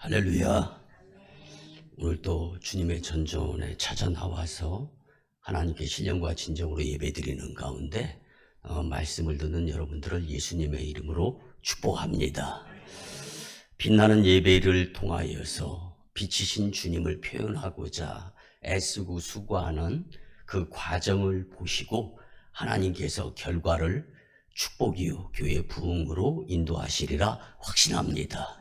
할렐루야. 오늘 또 주님의 전전에 찾아 나와서 하나님께 신령과 진정으로 예배드리는 가운데 말씀을 듣는 여러분들을 예수님의 이름으로 축복합니다. 빛나는 예배를 통하여서 빛이신 주님을 표현하고자 애쓰고 수고하는 그 과정을 보시고 하나님께서 결과를 축복이요 교회 부흥으로 인도하시리라 확신합니다.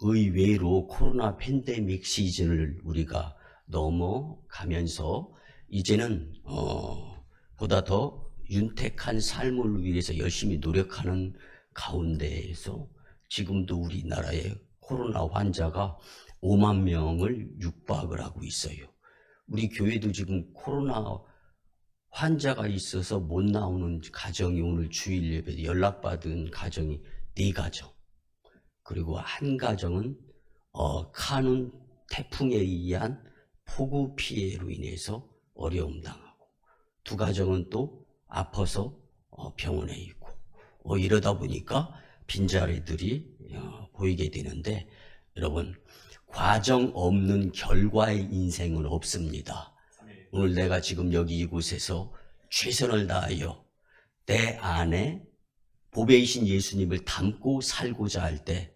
의외로 코로나 팬데믹 시즌을 우리가 넘어가면서 이제는 보다 더 윤택한 삶을 위해서 열심히 노력하는 가운데에서 지금도 우리나라에 코로나 환자가 5만 명을 육박을 하고 있어요. 우리 교회도 지금 코로나 환자가 있어서 못 나오는 가정이 오늘 주일 예배 연락받은 가정이 4가정. 그리고 한 가정은 카눈 태풍에 의한 폭우 피해로 인해서 어려움 당하고 2가정은 또 아파서 병원에 있고 이러다 보니까 빈자리들이 보이게 되는데 여러분 과정 없는 결과의 인생은 없습니다. 오늘 내가 지금 여기 이곳에서 최선을 다하여 내 안에 보배이신 예수님을 담고 살고자 할 때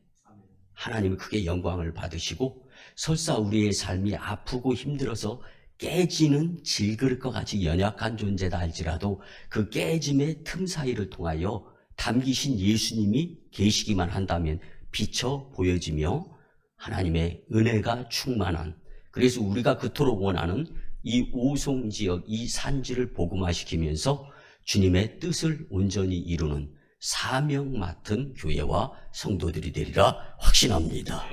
하나님은 크게 영광을 받으시고 설사 우리의 삶이 아프고 힘들어서 깨지는 질그릇과 같이 연약한 존재다 할지라도 그 깨짐의 틈 사이를 통하여 담기신 예수님이 계시기만 한다면 비쳐 보여지며 하나님의 은혜가 충만한 그래서 우리가 그토록 원하는 이 오송지역 이 산지를 복음화시키면서 주님의 뜻을 온전히 이루는 사명 맡은 교회와 성도들이 되리라 확신합니다.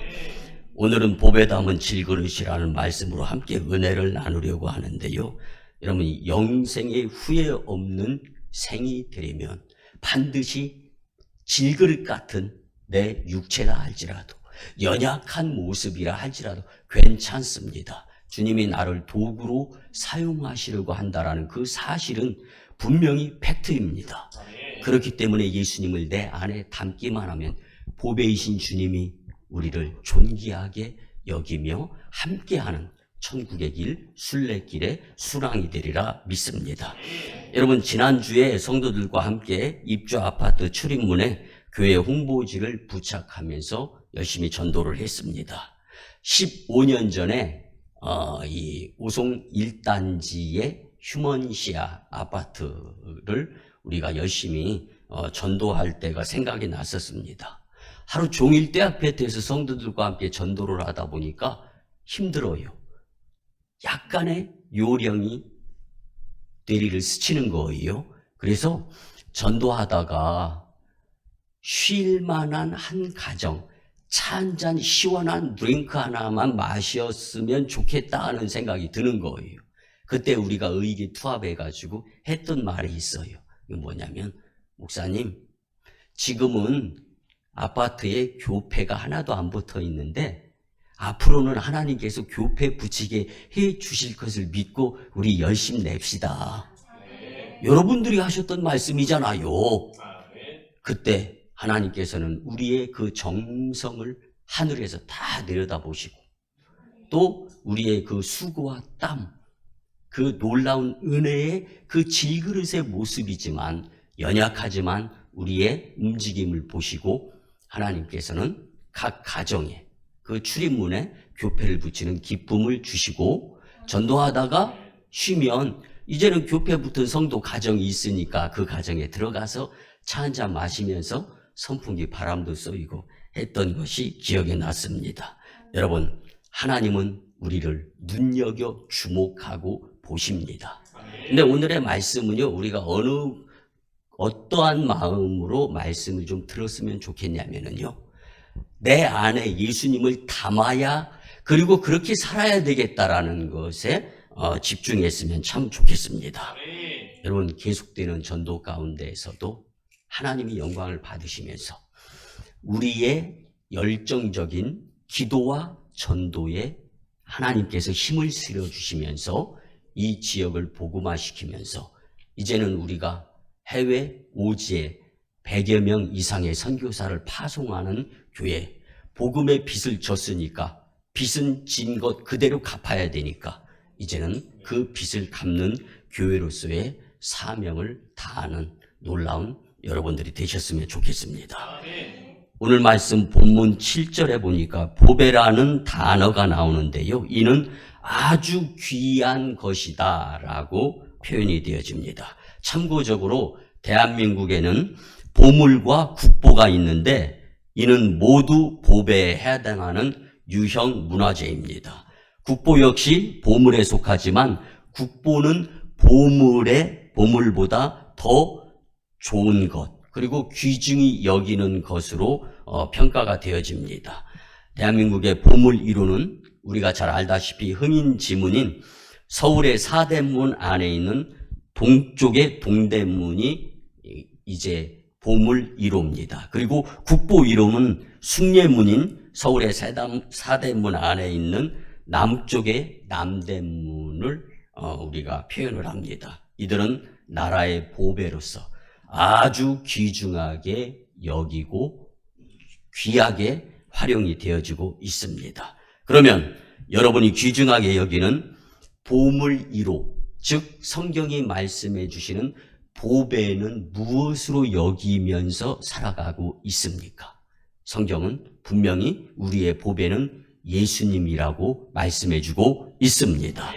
오늘은 복에 담은 질그릇이라는 말씀으로 함께 은혜를 나누려고 하는데요. 여러분 영생의 후회 없는 생이 되려면 반드시 질그릇 같은 내 육체라 할지라도 연약한 모습이라 할지라도 괜찮습니다. 주님이 나를 도구로 사용하시려고 한다라는 그 사실은 분명히 팩트입니다. 그렇기 때문에 예수님을 내 안에 담기만 하면 보배이신 주님이 우리를 존귀하게 여기며 함께하는 천국의 길, 순례길의 수랑이 되리라 믿습니다. 여러분 지난주에 성도들과 함께 입주 아파트 출입문에 교회 홍보지를 부착하면서 열심히 전도를 했습니다. 15년 전에 이 오송 1단지의 휴먼시아 아파트를 우리가 열심히 전도할 때가 생각이 났었습니다. 하루 종일 떼아파트에서 성도들과 함께 전도를 하다 보니까 힘들어요. 약간의 요령이 뇌리를 스치는 거예요. 그래서 전도하다가 쉴만한 한 가정, 차 한 잔 시원한 드링크 하나만 마셨으면 좋겠다 하는 생각이 드는 거예요. 그때 우리가 의기투합해가지고 했던 말이 있어요. 이게 뭐냐면 목사님 지금은 아파트에 교패가 하나도 안 붙어 있는데 앞으로는 하나님께서 교패 붙이게 해 주실 것을 믿고 우리 열심히 냅시다. 여러분들이 하셨던 말씀이잖아요. 그때 하나님께서는 우리의 그 정성을 하늘에서 다 내려다보시고 또 우리의 그 수고와 땀 그 놀라운 은혜의 그 질그릇의 모습이지만 연약하지만 우리의 움직임을 보시고 하나님께서는 각 가정에 그 출입문에 교패를 붙이는 기쁨을 주시고 전도하다가 쉬면 이제는 교패 붙은 성도 가정이 있으니까 그 가정에 들어가서 차 한잔 마시면서 선풍기 바람도 쏘이고 했던 것이 기억에 났습니다. 여러분 하나님은 우리를 눈여겨 주목하고 보십니다. 근데 오늘의 말씀은요, 우리가 어떠한 마음으로 말씀을 좀 들었으면 좋겠냐면요, 내 안에 예수님을 담아야 그리고 그렇게 살아야 되겠다라는 것에 집중했으면 참 좋겠습니다. 여러분 계속되는 전도 가운데에서도 하나님이 영광을 받으시면서 우리의 열정적인 기도와 전도에 하나님께서 힘을 실어주시면서 이 지역을 복음화시키면서 이제는 우리가 해외 오지에 100여 명 이상의 선교사를 파송하는 교회, 복음의 빚을 졌으니까 빚은 진 것 그대로 갚아야 되니까 이제는 그 빚을 갚는 교회로서의 사명을 다하는 놀라운 여러분들이 되셨으면 좋겠습니다. 오늘 말씀 본문 7절에 보니까 보배라는 단어가 나오는데요. 이는 아주 귀한 것이다 라고 표현이 되어집니다. 참고적으로 대한민국에는 보물과 국보가 있는데 이는 모두 보배에 해당하는 유형 문화재입니다. 국보 역시 보물에 속하지만 국보는 보물보다 더 좋은 것 그리고 귀중히 여기는 것으로 평가가 되어집니다. 대한민국의 보물 1호는 우리가 잘 알다시피 흥인지문인 서울의 사대문 안에 있는 동쪽의 동대문이 이제 보물 1호입니다. 그리고 국보 1호는 숭례문인 서울의 사대문 안에 있는 남쪽의 남대문을 우리가 표현을 합니다. 이들은 나라의 보배로서 아주 귀중하게 여기고 귀하게 활용이 되어지고 있습니다. 그러면 여러분이 귀중하게 여기는 보물 1호, 즉 성경이 말씀해 주시는 보배는 무엇으로 여기면서 살아가고 있습니까? 성경은 분명히 우리의 보배는 예수님이라고 말씀해 주고 있습니다.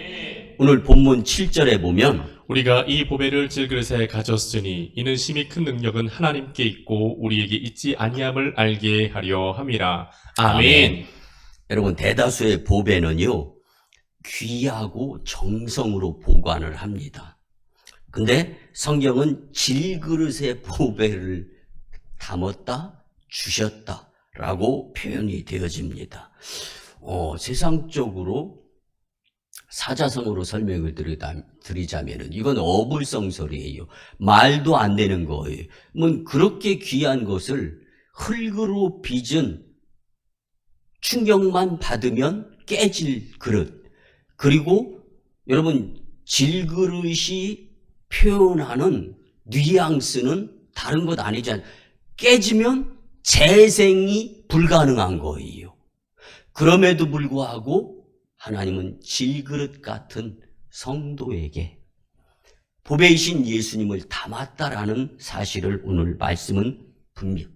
오늘 본문 7절에 보면 우리가 이 보배를 질그릇에 가졌으니 이는 심히 큰 능력은 하나님께 있고 우리에게 있지 아니함을 알게 하려 함이라. 아멘. 여러분 대다수의 보배는요 귀하고 정성으로 보관을 합니다. 근데 성경은 질그릇에 보배를 담았다 주셨다 라고 표현이 되어집니다. 세상적으로 사자성어로 설명을 드리자면은 이건 어불성설이에요. 말도 안 되는 거예요. 그렇게 귀한 것을 흙으로 빚은 충격만 받으면 깨질 그릇. 그리고 여러분 질그릇이 표현하는 뉘앙스는 다른 것 아니잖아요. 깨지면 재생이 불가능한 거예요. 그럼에도 불구하고 하나님은 질그릇 같은 성도에게 보배이신 예수님을 담았다라는 사실을 오늘 말씀은 분명히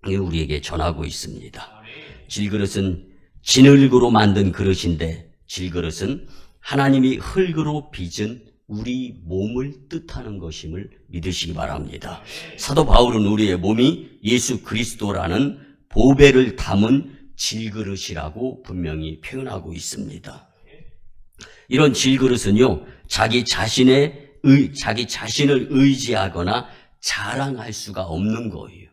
우리에게 전하고 있습니다. 질그릇은 진흙으로 만든 그릇인데 질그릇은 하나님이 흙으로 빚은 우리 몸을 뜻하는 것임을 믿으시기 바랍니다. 사도 바울은 우리의 몸이 예수 그리스도라는 보배를 담은 질그릇이라고 분명히 표현하고 있습니다. 이런 질그릇은요, 자기 자신을 의지하거나 자랑할 수가 없는 거예요.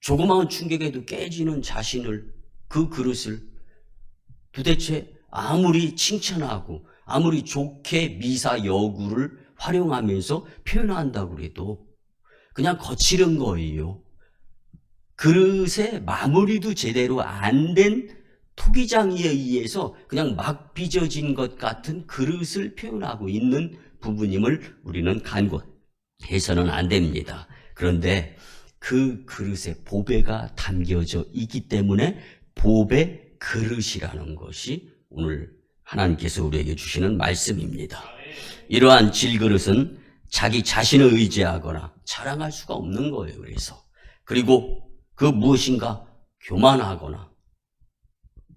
조그마한 충격에도 깨지는 자신을, 그 그릇을 도대체 아무리 칭찬하고 아무리 좋게 미사 여구를 활용하면서 표현한다고 해도 그냥 거칠은 거예요. 그릇의 마무리도 제대로 안 된 토기장에 의해서 그냥 막 빚어진 것 같은 그릇을 표현하고 있는 부분임을 우리는 간과해서는 안 됩니다. 그런데 그 그릇에 보배가 담겨져 있기 때문에 보배 그릇이라는 것이 오늘 하나님께서 우리에게 주시는 말씀입니다. 이러한 질그릇은 자기 자신을 의지하거나 자랑할 수가 없는 거예요. 그리고 그 무엇인가 교만하거나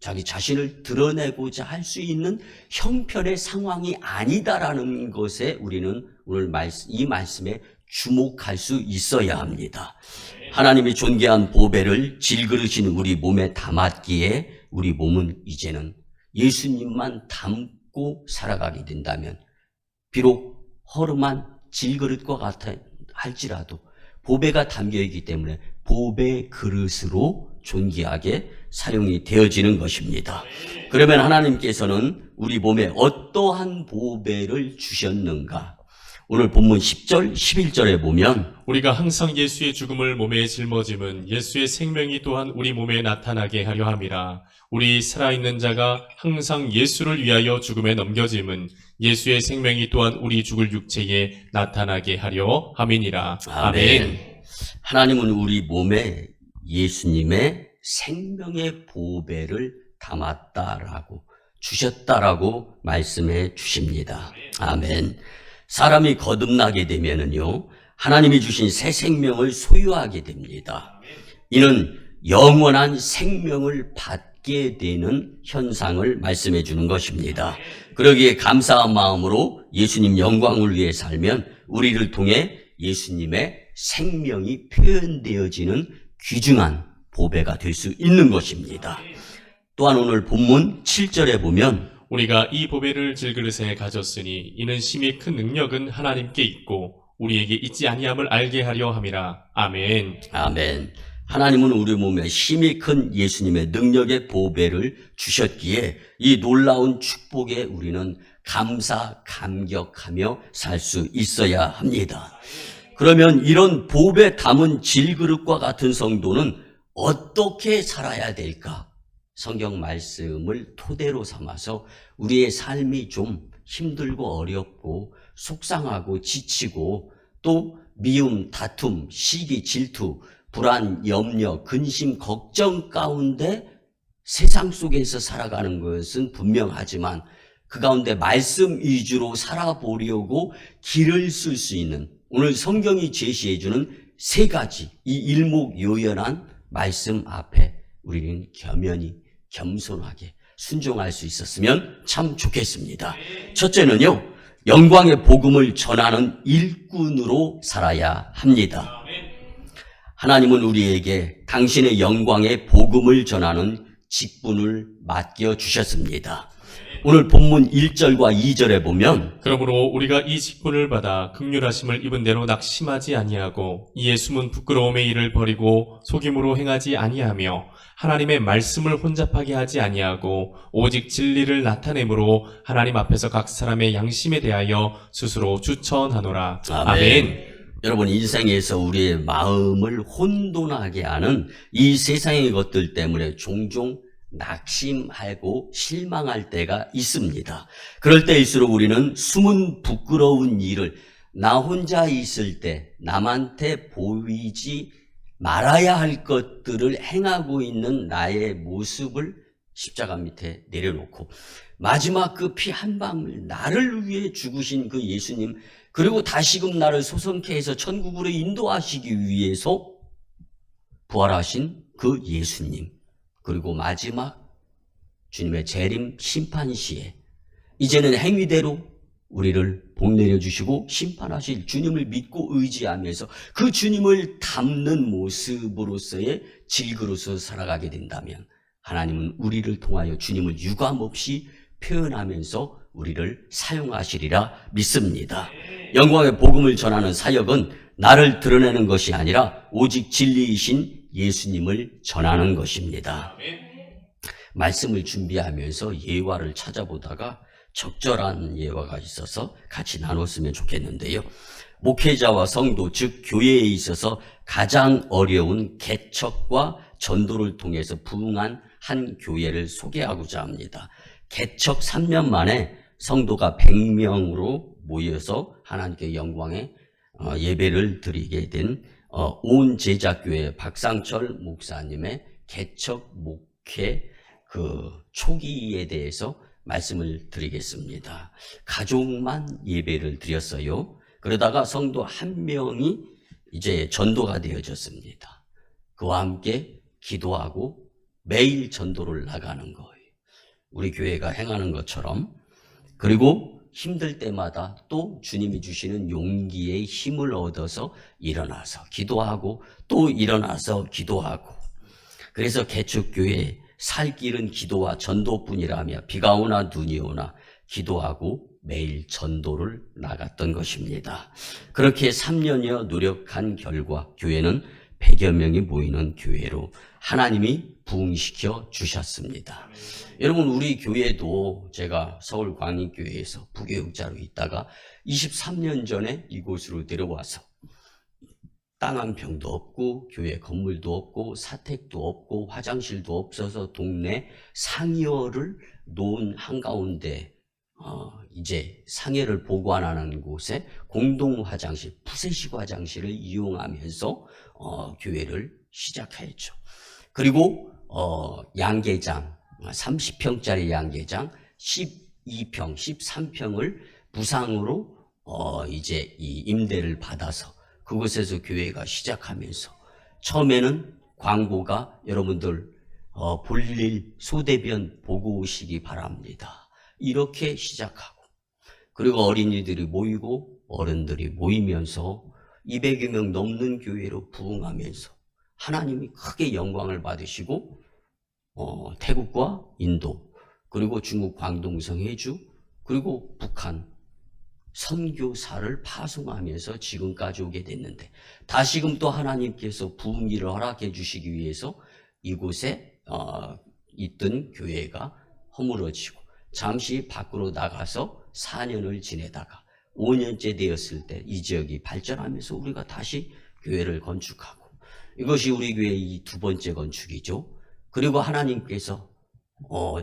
자기 자신을 드러내고자 할 수 있는 형편의 상황이 아니다라는 것에 우리는 오늘 이 말씀에 주목할 수 있어야 합니다. 하나님이 존귀한 보배를 질그릇인 우리 몸에 담았기에 우리 몸은 이제는 예수님만 담고 살아가게 된다면 비록 허름한 질그릇과 같아 할지라도 보배가 담겨있기 때문에 보배 그릇으로 존귀하게 사용이 되어지는 것입니다. 그러면 하나님께서는 우리 몸에 어떠한 보배를 주셨는가? 오늘 본문 10절, 11절에 보면 우리가 항상 예수의 죽음을 몸에 짊어짐은 예수의 생명이 또한 우리 몸에 나타나게 하려 함이라. 우리 살아있는 자가 항상 예수를 위하여 죽음에 넘겨짐은 예수의 생명이 또한 우리 죽을 육체에 나타나게 하려 함이니라. 아멘. 하나님은 우리 몸에 예수님의 생명의 보배를 담았다라고 주셨다라고 말씀해 주십니다. 아멘. 사람이 거듭나게 되면은요, 하나님이 주신 새 생명을 소유하게 됩니다. 이는 영원한 생명을 받게 되는 현상을 말씀해 주는 것입니다. 그러기에 감사한 마음으로 예수님 영광을 위해 살면 우리를 통해 예수님의 생명이 표현되어지는 귀중한 보배가 될 수 있는 것입니다. 또한 오늘 본문 7절에 보면 우리가 이 보배를 질그릇에 가졌으니 이는 심히 큰 능력은 하나님께 있고 우리에게 있지 아니함을 알게 하려 함이라. 아멘. 아멘. 하나님은 우리 몸에 힘이 큰 예수님의 능력의 보배를 주셨기에 이 놀라운 축복에 우리는 감격하며 살 수 있어야 합니다. 그러면 이런 보배 담은 질그릇과 같은 성도는 어떻게 살아야 될까? 성경 말씀을 토대로 삼아서 우리의 삶이 좀 힘들고 어렵고 속상하고 지치고 또 미움, 다툼, 시기, 질투, 불안, 염려, 근심, 걱정 가운데 세상 속에서 살아가는 것은 분명하지만 그 가운데 말씀 위주로 살아보려고 길을 쓸 수 있는 오늘 성경이 제시해주는 세 가지 이 일목요연한 말씀 앞에 우리는 겸연히 겸손하게 순종할 수 있었으면 참 좋겠습니다. 첫째는요, 영광의 복음을 전하는 일꾼으로 살아야 합니다. 하나님은 우리에게 당신의 영광의 복음을 전하는 직분을 맡겨주셨습니다. 오늘 본문 1절과 2절에 보면 그러므로 우리가 이 직분을 받아 긍휼하심을 입은 대로 낙심하지 아니하고 이에 숨은 부끄러움의 일을 버리고 속임으로 행하지 아니하며 하나님의 말씀을 혼잡하게 하지 아니하고 오직 진리를 나타내므로 하나님 앞에서 각 사람의 양심에 대하여 스스로 추천하노라. 아멘. 여러분, 인생에서 우리의 마음을 혼돈하게 하는 이 세상의 것들 때문에 종종 낙심하고 실망할 때가 있습니다. 그럴 때일수록 우리는 숨은 부끄러운 일을 나 혼자 있을 때 남한테 보이지 말아야 할 것들을 행하고 있는 나의 모습을 십자가 밑에 내려놓고 마지막 그 피 한 방울 나를 위해 죽으신 그 예수님, 그리고 다시금 나를 소성케 해서 천국으로 인도하시기 위해서 부활하신 그 예수님, 그리고 마지막 주님의 재림 심판 시에 이제는 행위대로 우리를 복 내려주시고 심판하실 주님을 믿고 의지하면서 그 주님을 담는 모습으로서의 질그릇으로 살아가게 된다면 하나님은 우리를 통하여 주님을 유감없이 표현하면서 우리를 사용하시리라 믿습니다. 영광의 복음을 전하는 사역은 나를 드러내는 것이 아니라 오직 진리이신 예수님을 전하는 것입니다. 말씀을 준비하면서 예화를 찾아보다가 적절한 예화가 있어서 같이 나눴으면 좋겠는데요. 목회자와 성도, 즉 교회에 있어서 가장 어려운 개척과 전도를 통해서 부흥한 한 교회를 소개하고자 합니다. 개척 3년 만에 성도가 100명으로 모여서 하나님께 영광의 예배를 드리게 된 온 제자교회 박상철 목사님의 개척 목회 그 초기에 대해서 말씀을 드리겠습니다. 가족만 예배를 드렸어요. 그러다가 성도 한 명이 이제 전도가 되어졌습니다. 그와 함께 기도하고 매일 전도를 나가는 거예요. 우리 교회가 행하는 것처럼. 그리고 힘들 때마다 또 주님이 주시는 용기의 힘을 얻어서 일어나서 기도하고 또 일어나서 기도하고, 그래서 개척교회 살 길은 기도와 전도뿐이라며 비가 오나 눈이 오나 기도하고 매일 전도를 나갔던 것입니다. 그렇게 3년여 노력한 결과 교회는 100여 명이 모이는 교회로 하나님이 부흥시켜 주셨습니다. 여러분, 우리 교회도 제가 서울 광인교회에서 부교육자로 있다가 23년 전에 이곳으로 내려와서 땅 한 평도 없고 교회 건물도 없고 사택도 없고 화장실도 없어서 동네 상여를 놓은 한가운데 이제 상해를 보관하는 곳에 공동 화장실, 푸세식 화장실을 이용하면서 교회를 시작했죠. 그리고 양계장 30평짜리 양계장 12평, 13평을 무상으로 이제 이 임대를 받아서 그곳에서 교회가 시작하면서 처음에는 광고가 여러분들 볼일 소대변 보고 오시기 바랍니다. 이렇게 시작하고 그리고 어린이들이 모이고 어른들이 모이면서 200여 명 넘는 교회로 부흥하면서 하나님이 크게 영광을 받으시고 태국과 인도 그리고 중국 광동성 해주 그리고 북한 선교사를 파송하면서 지금까지 오게 됐는데 다시금 또 하나님께서 부흥기를 허락해 주시기 위해서 이곳에 있던 교회가 허물어지고 잠시 밖으로 나가서 4년을 지내다가 5년째 되었을 때 이 지역이 발전하면서 우리가 다시 교회를 건축하고 이것이 우리 교회의 이 두 번째 건축이죠. 그리고 하나님께서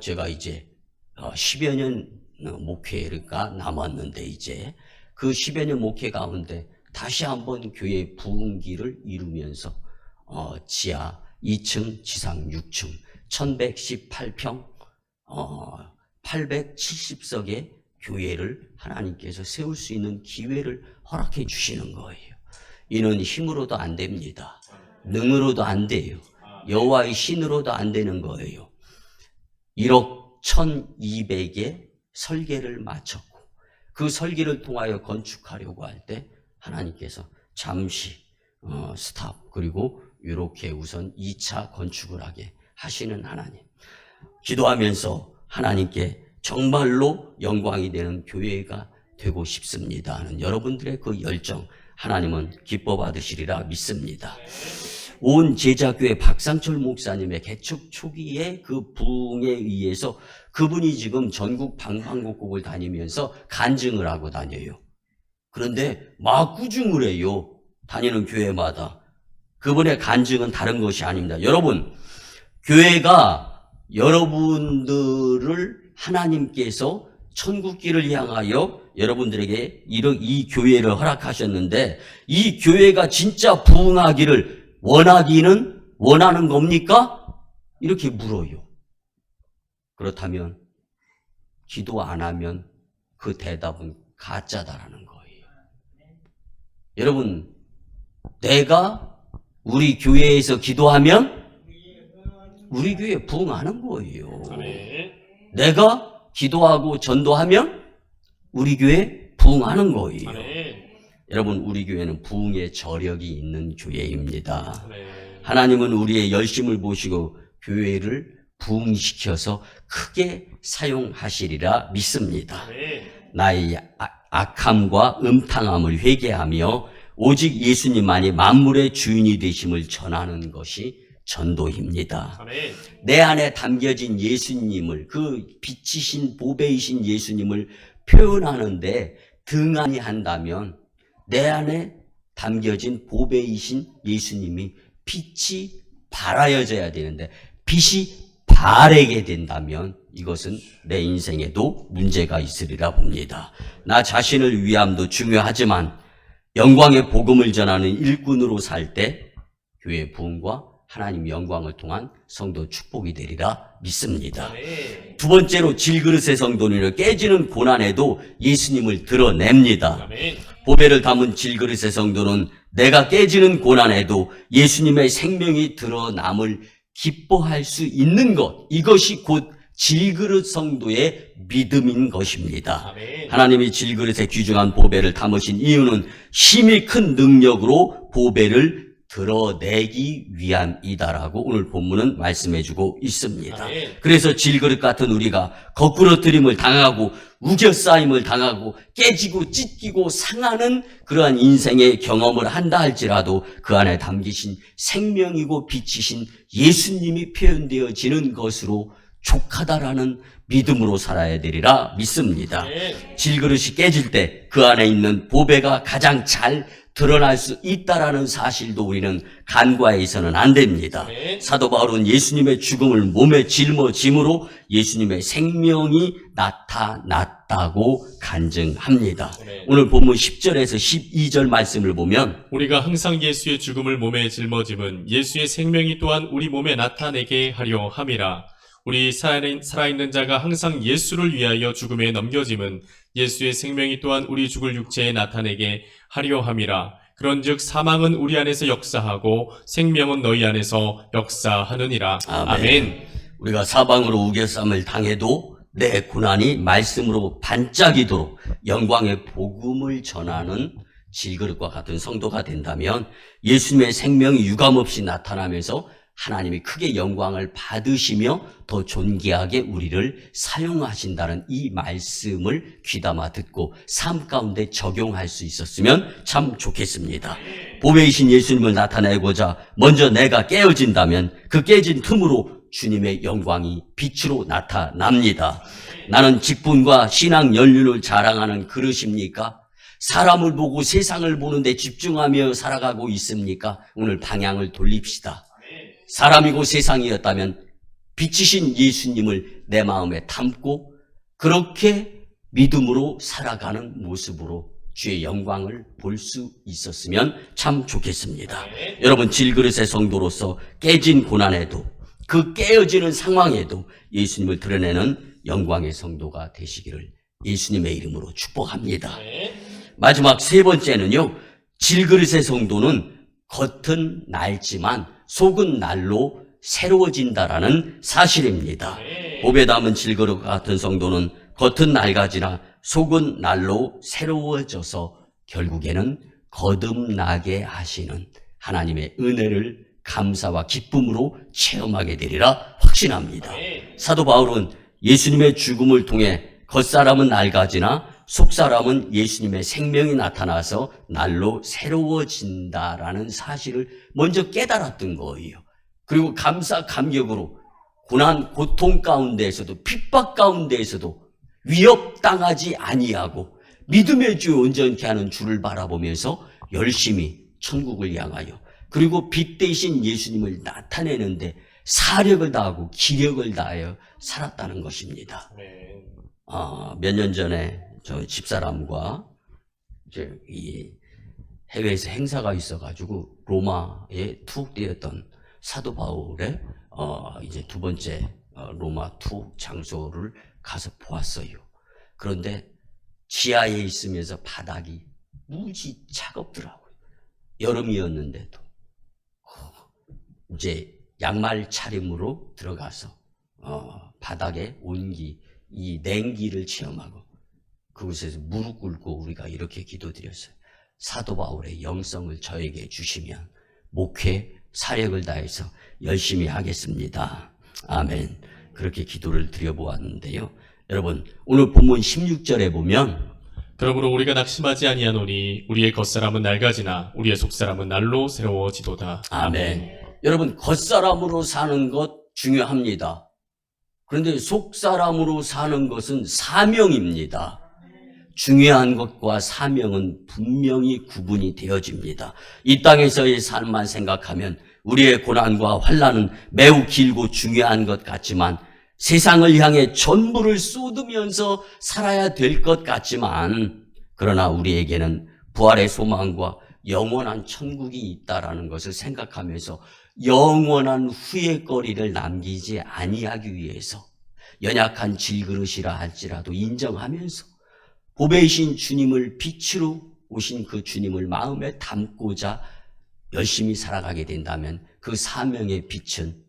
제가 이제 10여 년 목회가 남았는데 이제 그 10여 년 목회 가운데 다시 한번 교회 부흥기를 이루면서 지하 2층 지상 6층 1118평 870석의 교회를 하나님께서 세울 수 있는 기회를 허락해 주시는 거예요. 이는 힘으로도 안 됩니다. 능으로도 안 돼요. 여호와의 신으로도 안 되는 거예요. 1억 1200의 설계를 마쳤고 그 설계를 통하여 건축하려고 할 때 하나님께서 잠시 스탑 그리고 이렇게 우선 2차 건축을 하게 하시는 하나님. 기도하면서 하나님께 정말로 영광이 되는 교회가 되고 싶습니다 하는 여러분들의 그 열정 하나님은 기뻐 받으시리라 믿습니다. 온 제자교회 박상철 목사님의 개척 초기에 그 부흥에 의해서 그분이 지금 전국 방방곡곡을 다니면서 간증을 하고 다녀요. 그런데 막 꾸중을 해요. 다니는 교회마다. 그분의 간증은 다른 것이 아닙니다. 여러분, 교회가 여러분들을 하나님께서 천국길을 향하여 여러분들에게 이 교회를 허락하셨는데 이 교회가 진짜 부흥하기를 원하는 겁니까? 이렇게 물어요. 그렇다면 기도 안 하면 그 대답은 가짜다라는 거예요. 여러분, 내가 우리 교회에서 기도하면 우리 교회 부흥하는 거예요. 내가 기도하고 전도하면 우리 교회 부흥하는 거예요. 여러분, 우리 교회는 부흥의 저력이 있는 교회입니다. 하나님은 우리의 열심을 보시고 교회를 부흥시켜서 크게 사용하시리라 믿습니다. 나의 악함과 음탕함을 회개하며 오직 예수님만이 만물의 주인이 되심을 전하는 것이 전도입니다. 내 안에 담겨진 예수님을 그 빛이신 보배이신 예수님을 표현하는데 등한히 한다면 내 안에 담겨진 보배이신 예수님이 빛이 발하여져야 되는데 빛이 바래게 된다면 이것은 내 인생에도 문제가 있으리라 봅니다. 나 자신을 위함도 중요하지만 영광의 복음을 전하는 일꾼으로 살 때 교회 부흥과 하나님 영광을 통한 성도 축복이 되리라 믿습니다. 두 번째로 질그릇의 성도는 깨지는 고난에도 예수님을 드러냅니다. 보배를 담은 질그릇의 성도는 내가 깨지는 고난에도 예수님의 생명이 드러남을 기뻐할 수 있는 것, 이것이 곧 질그릇 성도의 믿음인 것입니다. 하나님이 질그릇에 귀중한 보배를 담으신 이유는 힘이 큰 능력으로 보배를 드러내기 위함이다라고 오늘 본문은 말씀해주고 있습니다. 그래서 질그릇 같은 우리가 거꾸러뜨림을 당하고 우겨싸임을 당하고 깨지고 찢기고 상하는 그러한 인생의 경험을 한다 할지라도 그 안에 담기신 생명이고 빛이신 예수님이 표현되어지는 것으로 족하다라는 믿음으로 살아야 되리라 믿습니다. 질그릇이 깨질 때 그 안에 있는 보배가 가장 잘 드러날 수 있다라는 사실도 우리는 간과해서는 안 됩니다. 아멘. 사도 바울은 예수님의 죽음을 몸에 짊어짐으로 예수님의 생명이 나타났다고 간증합니다. 아멘. 오늘 본문 10절에서 12절 말씀을 보면 우리가 항상 예수의 죽음을 몸에 짊어짐은 예수의 생명이 또한 우리 몸에 나타내게 하려 함이라. 우리 살아있는 자가 항상 예수를 위하여 죽음에 넘겨짐은 예수의 생명이 또한 우리 죽을 육체에 나타내게 하려 함이라. 그런즉 사망은 우리 안에서 역사하고 생명은 너희 안에서 역사하느니라. 아멘. 우리가 사방으로 우겨쌈을 당해도 내 고난이 말씀으로 반짝이도록 영광의 복음을 전하는 질그릇과 같은 성도가 된다면 예수님의 생명이 유감없이 나타나면서 하나님이 크게 영광을 받으시며 더 존귀하게 우리를 사용하신다는 이 말씀을 귀담아 듣고 삶 가운데 적용할 수 있었으면 참 좋겠습니다. 보배이신 예수님을 나타내고자 먼저 내가 깨어진다면 그 깨진 틈으로 주님의 영광이 빛으로 나타납니다. 나는 직분과 신앙 연륜을 자랑하는 그릇입니까? 사람을 보고 세상을 보는데 집중하며 살아가고 있습니까? 오늘 방향을 돌립시다. 사람이고 세상이었다면 빛이신 예수님을 내 마음에 담고 그렇게 믿음으로 살아가는 모습으로 주의 영광을 볼 수 있었으면 참 좋겠습니다. 여러분, 질그릇의 성도로서 깨진 고난에도 그 깨어지는 상황에도 예수님을 드러내는 영광의 성도가 되시기를 예수님의 이름으로 축복합니다. 마지막 세 번째는요, 질그릇의 성도는 겉은 낡지만 속은 날로 새로워진다라는 사실입니다. 보배 담은 질그릇 같은 성도는 겉은 낡아지나 속은 날로 새로워져서 결국에는 거듭나게 하시는 하나님의 은혜를 감사와 기쁨으로 체험하게 되리라 확신합니다. 사도 바울은 예수님의 죽음을 통해 겉사람은 낡아지나 속사람은 예수님의 생명이 나타나서 날로 새로워진다라는 사실을 먼저 깨달았던 거예요. 그리고 감사 감격으로 고난 고통 가운데에서도 핍박 가운데에서도 위협당하지 아니하고 믿음의 주 온전케 하는 주를 바라보면서 열심히 천국을 향하여 그리고 빛 대신 예수님을 나타내는데 사력을 다하고 기력을 다하여 살았다는 것입니다. 몇 년 전에 저 집사람과 이제 이 해외에서 행사가 있어가지고 로마에 투옥되었던 사도 바울의 이제 두 번째 로마 투옥 장소를 가서 보았어요. 그런데 지하에 있으면서 바닥이 무지 차갑더라고요. 여름이었는데도 이제 양말 차림으로 들어가서 바닥에 온기, 이 냉기를 체험하고 그곳에서 무릎 꿇고 우리가 이렇게 기도드렸어요. 사도 바울의 영성을 저에게 주시면 목회 사력을 다해서 열심히 하겠습니다. 아멘. 그렇게 기도를 드려보았는데요. 여러분, 오늘 본문 16절에 보면 그러므로 우리가 낙심하지 아니하노니 우리의 겉사람은 낡아지나 우리의 속사람은 날로 새로워지도다. 아멘. 여러분, 겉사람으로 사는 것 중요합니다. 그런데 속사람으로 사는 것은 사명입니다. 중요한 것과 사명은 분명히 구분이 되어집니다. 이 땅에서의 삶만 생각하면 우리의 고난과 환난은 매우 길고 중요한 것 같지만 세상을 향해 전부를 쏟으면서 살아야 될 것 같지만 그러나 우리에게는 부활의 소망과 영원한 천국이 있다라는 것을 생각하면서 영원한 후회거리를 남기지 아니하기 위해서 연약한 질그릇이라 할지라도 인정하면서 보배이신 주님을 빛으로 오신 그 주님을 마음에 담고자 열심히 살아가게 된다면 그 사명의 빛은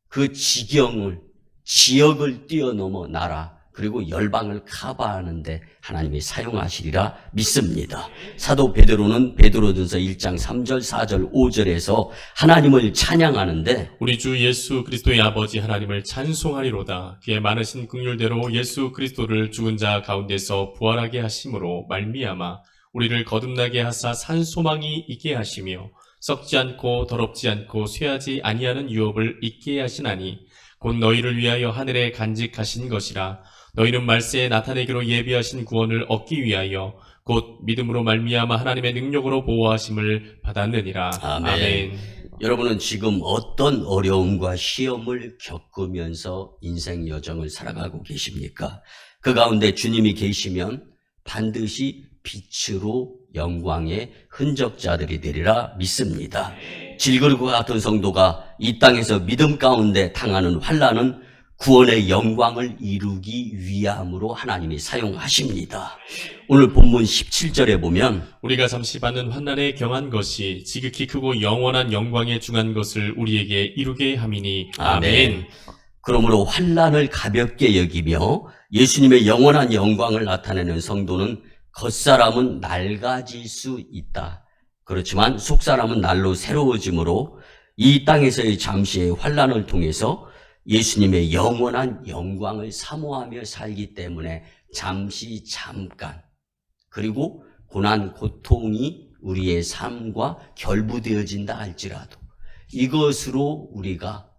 그 지역을 뛰어넘어 나라 그리고 열방을 커버하는데 하나님이 사용하시리라 믿습니다. 사도 베드로는 베드로전서 1장 3절 4절 5절에서 하나님을 찬양하는데 우리 주 예수 그리스도의 아버지 하나님을 찬송하리로다. 그의 많으신 긍휼대로 예수 그리스도를 죽은 자 가운데서 부활하게 하심으로 말미암아 우리를 거듭나게 하사 산 소망이 있게 하시며 썩지 않고 더럽지 않고 쇠하지 아니하는 유업을 있게 하시나니 곧 너희를 위하여 하늘에 간직하신 것이라. 너희는 말세에 나타내기로 예비하신 구원을 얻기 위하여 곧 믿음으로 말미암아 하나님의 능력으로 보호하심을 받았느니라. 아멘. 여러분은 지금 어떤 어려움과 시험을 겪으면서 인생 여정을 살아가고 계십니까? 그 가운데 주님이 계시면 반드시 빛으로 영광의 흔적자들이 되리라 믿습니다. 질그릇과 같은 성도가 이 땅에서 믿음 가운데 당하는 환난은 구원의 영광을 이루기 위함으로 하나님이 사용하십니다. 오늘 본문 17절에 보면 우리가 잠시 받는 환난에 경한 것이 지극히 크고 영원한 영광에 중한 것을 우리에게 이루게 함이니. 아멘. 그러므로 환난을 가볍게 여기며 예수님의 영원한 영광을 나타내는 성도는 겉사람은 낡아질 수 있다. 그렇지만 속사람은 날로 새로워지므로 이 땅에서의 잠시의 환난을 통해서 예수님의 영원한 영광을 사모하며 살기 때문에 잠깐 그리고 고난 고통이 우리의 삶과 결부되어진다 할지라도 이것으로 우리가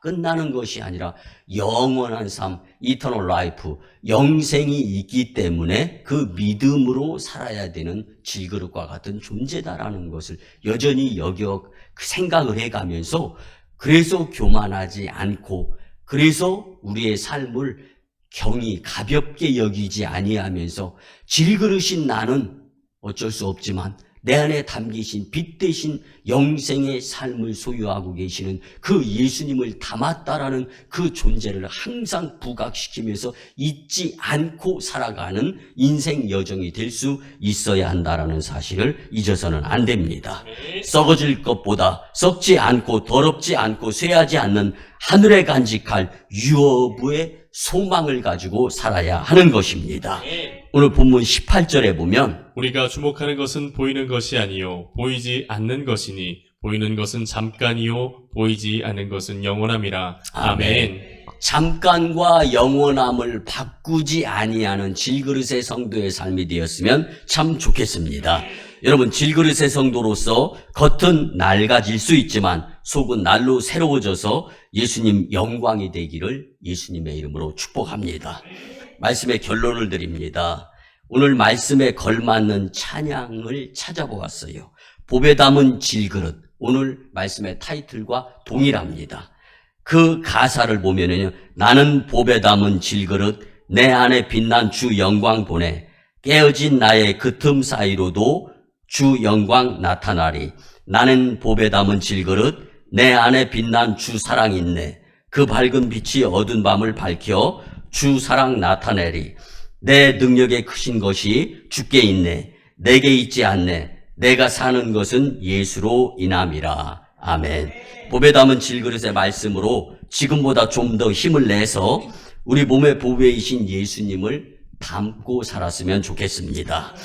끝나는 것이 아니라 영원한 삶, 이터널 라이프, 영생이 있기 때문에 그 믿음으로 살아야 되는 질그릇과 같은 존재다라는 것을 여전히 생각을 해가면서 그래서 교만하지 않고 그래서 우리의 삶을 경히 가볍게 여기지 아니하면서 질그릇인 나는 어쩔 수 없지만 내 안에 담기신 빛 대신 영생의 삶을 소유하고 계시는 그 예수님을 담았다라는 그 존재를 항상 부각시키면서 잊지 않고 살아가는 인생 여정이 될 수 있어야 한다라는 사실을 잊어서는 안 됩니다. 썩어질 것보다 썩지 않고 더럽지 않고 쇠하지 않는 하늘에 간직할 유업의 소망을 가지고 살아야 하는 것입니다. 오늘 본문 18절에 보면 우리가 주목하는 것은 보이는 것이 아니요 보이지 않는 것이니 보이는 것은 잠깐이요 보이지 않는 것은 영원함이라. 아멘. 잠깐과 영원함을 바꾸지 아니하는 질그릇의 성도의 삶이 되었으면 참 좋겠습니다. 여러분, 질그릇의 성도로서 겉은 낡아질 수 있지만 속은 날로 새로워져서 예수님 영광이 되기를 예수님의 이름으로 축복합니다. 말씀의 결론을 드립니다. 오늘 말씀에 걸맞는 찬양을 찾아보았어요. 복에 담은 질그릇, 오늘 말씀의 타이틀과 동일합니다. 그 가사를 보면은요, 나는 복에 담은 질그릇, 내 안에 빛난 주 영광 보내, 깨어진 나의 그 틈 사이로도 주 영광 나타나리. 나는 복에 담은 질그릇, 내 안에 빛난 주 사랑 있네. 그 밝은 빛이 어두운 밤을 밝혀 주 사랑 나타내리. 내 능력에 크신 것이 주께 있네. 내게 있지 않네. 내가 사는 것은 예수로 인함이라. 아멘. 복에 담은 질그릇의 말씀으로 지금보다 좀 더 힘을 내서 우리 몸의 보배이신 예수님을 담고 살았으면 좋겠습니다.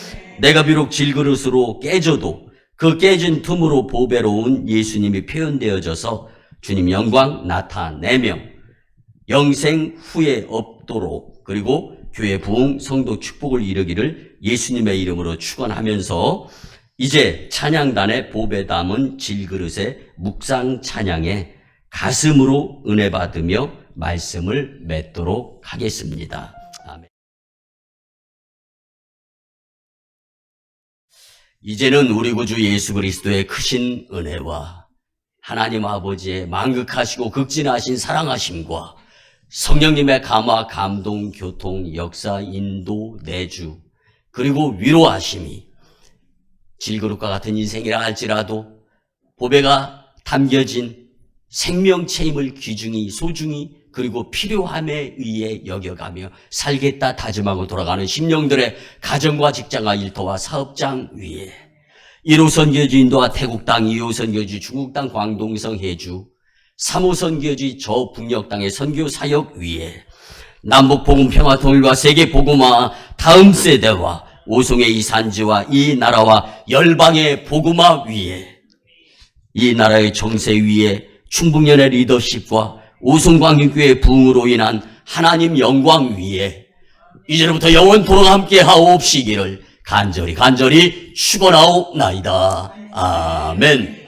내가 비록 질그릇으로 깨져도 그 깨진 틈으로 보배로운 예수님이 표현되어져서 주님 영광 나타내며 영생 후에 없도록 그리고 교회 부흥 성도 축복을 이루기를 예수님의 이름으로 축원하면서 이제 찬양단의 복에 담은 질그릇의 묵상 찬양에 가슴으로 은혜 받으며 말씀을 맺도록 하겠습니다. 아멘. 이제는 우리 구주 예수 그리스도의 크신 은혜와 하나님 아버지의 만극하시고 극진하신 사랑하심과 성령님의 감화, 감동, 교통, 역사, 인도, 내주 그리고 위로하심이 질그릇과 같은 인생이라 할지라도 보배가 담겨진 생명체임을 귀중히 소중히 그리고 필요함에 의해 여겨가며 살겠다 다짐하고 돌아가는 심령들의 가정과 직장과 일터와 사업장 위에 1호선 교주 인도와 태국 땅, 2호선 교주 중국 땅, 광동성 해주 3호선 교주 저 북녘 땅의 선교 사역 위에 남북 복음 평화 통일과 세계 복음화 다음 세대와 오송의 이 산지와 이 나라와 열방의 복음화 위에 이 나라의 정세 위에 충북연의 리더십과 오송광림교회 부흥으로 인한 하나님 영광 위에 이제부터 영원토록 함께 하옵시기를 간절히 축원하옵나이다. 아멘.